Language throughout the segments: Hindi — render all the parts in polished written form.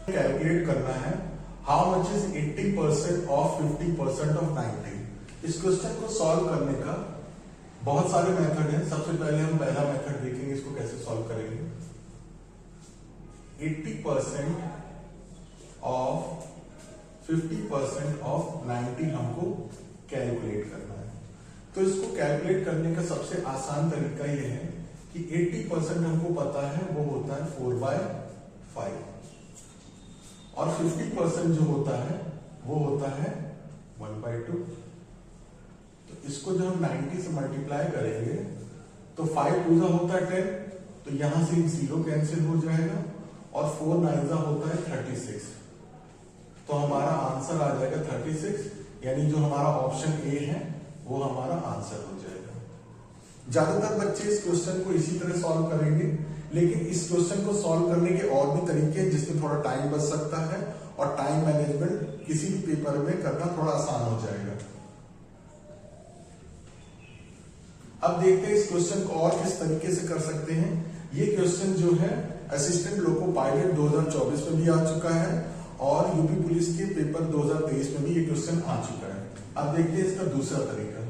कैलकुलेट करना है how much is 80% of 50% of 90। इस क्वेश्चन को सॉल्व करने का बहुत सारे मेथड हैं। सबसे पहले हम पहला मेथड देखेंगे, इसको कैसे सॉल्व करेंगे। 80% ऑफ 50% ऑफ 90 हमको कैलकुलेट करना है। तो इसको कैलकुलेट करने का सबसे आसान तरीका यह है कि 80% हमको पता है वो होता है 4/5 और 50% जो होता है वो होता है 1/2। तो इसको जब हम 90 से मल्टीप्लाई करेंगे तो 5 2 होता है 10, तो यहां से 0 कैंसिल हो जाएगा और 4 9 होता है 36। तो हमारा आंसर आ जाएगा 36, यानी जो हमारा ऑप्शन ए है वो हमारा आंसर हो जाएगा। ज्यादातर बच्चे इस क्वेश्चन को इसी तरह सॉल्व करेंगे, लेकिन इस क्वेश्चन को सॉल्व करने के और भी तरीके हैं जिसमें थोड़ा टाइम बच सकता है और टाइम मैनेजमेंट किसी भी पेपर में करना थोड़ा आसान हो जाएगा। अब देखते हैं इस क्वेश्चन को और किस तरीके से कर सकते हैं। ये क्वेश्चन जो है असिस्टेंट लोको पायलट 2024 में भी आ चुका है और यूपी पुलिस के पेपर 2023 में भी ये क्वेश्चन आ चुका है। अब देखते हैं इसका दूसरा तरीका,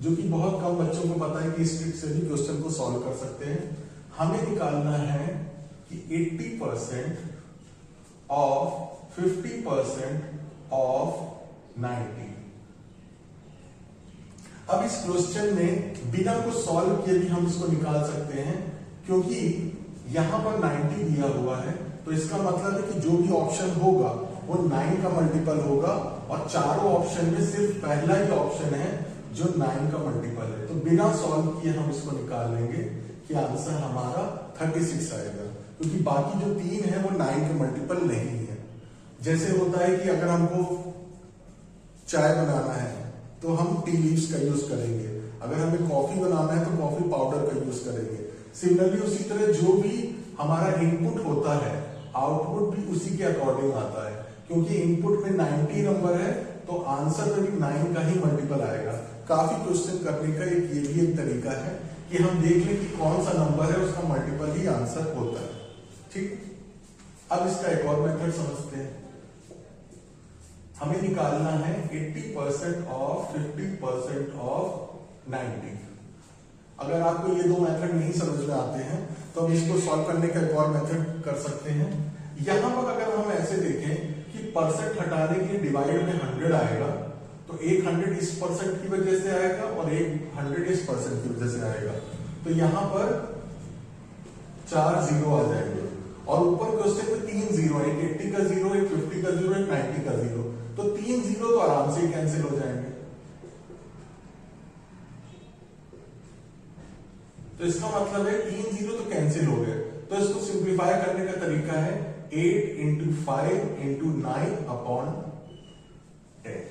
जो कि बहुत कम बच्चों को पता है कि इस ट्रिक से भी क्वेश्चन को सॉल्व कर सकते हैं। हमें निकालना है कि 80% ऑफ 50% ऑफ 90। अब इस क्वेश्चन में बिना कुछ सॉल्व किए भी हम इसको निकाल सकते हैं, क्योंकि यहां पर 90 दिया हुआ है। तो इसका मतलब है कि जो भी ऑप्शन होगा वो 9 का मल्टीपल होगा और चारों ऑप्शन में सिर्फ पहला ही ऑप्शन है जो 9 का मल्टीपल है। तो बिना सॉल्व किए हम इसको निकाल लेंगे कि आंसर हमारा 36 आएगा, क्योंकि बाकी जो 3 है वो 9 के मल्टीपल नहीं है। जैसे होता है कि अगर हमको चाय बनाना है तो हम टी लीव्स का यूज करेंगे, अगर हमें कॉफी बनाना है तो कॉफी पाउडर का यूज करेंगे। सिमिलरली उसी तरह जो भी हमारा इनपुट होता है आउटपुट भी उसी के अकॉर्डिंग आता है, क्योंकि इनपुट में 90 नंबर है तो आंसर में भी 9 का ही मल्टीपल आएगा। काफी क्वेश्चन करने का ये भी एक तरीका है कि हम देख लें कि कौन सा नंबर है उसका मल्टीपल ही आंसर होता है। ठीक, अब इसका एक और मेथड समझते हैं। हमें निकालना है 80% ऑफ 50% ऑफ 90। अगर आपको ये दो मेथड नहीं समझ में आते हैं तो हम इसको सॉल्व करने का एक और मेथड कर सकते हैं। यहां पर अगर हम ऐसे देखें कि परसेंट हटाने के लिए डिवाइड में 100 आएगा, तो एक 100 इस परसेंट की वजह से आएगा और एक 100 इस परसेंट की वजह से आएगा। तो यहां पर 4 0 आ जाएंगे और ऊपर क्वेश्चन में 3 0, एक 80 का 0, एक 50 का 0, एक 90 का 0। तो 3 0 तो आराम से कैंसिल हो जाएंगे। तो इसका मतलब है 3 0 तो कैंसिल हो गए। तो इसको सिंप्लीफाई करने का तरीका है 8 into 5 into 9 upon 10।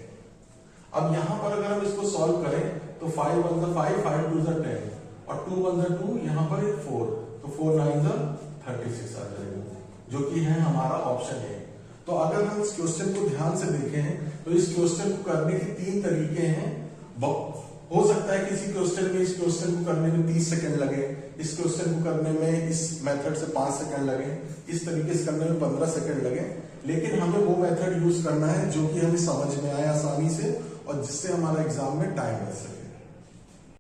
अब यहां पर अगर हम इसको सॉल्व करें तो 5 1 5, 5 2 10 और 2 1 2, यहां पर 4, तो 4 9 36 आ जाएगा, जो कि है हमारा ऑप्शन ए। तो अगर हम इस क्वेश्चन को ध्यान से देखें तो इस क्वेश्चन को करने के 3 तरीके हैं। हो सकता है किसी क्वेश्चन में इस क्वेश्चन को करने में 30 सेकंड लगे, इस क्वेश्चन को करने में इस मेथड से 5 सेकंड लगे, इस तरीके से करने में 15 सेकंड लगे। लेकिन हमें वो मेथड यूज करना है जो कि हमें समझ में आए आसानी से और जिससे हमारा एग्जाम में टाइम बच सके।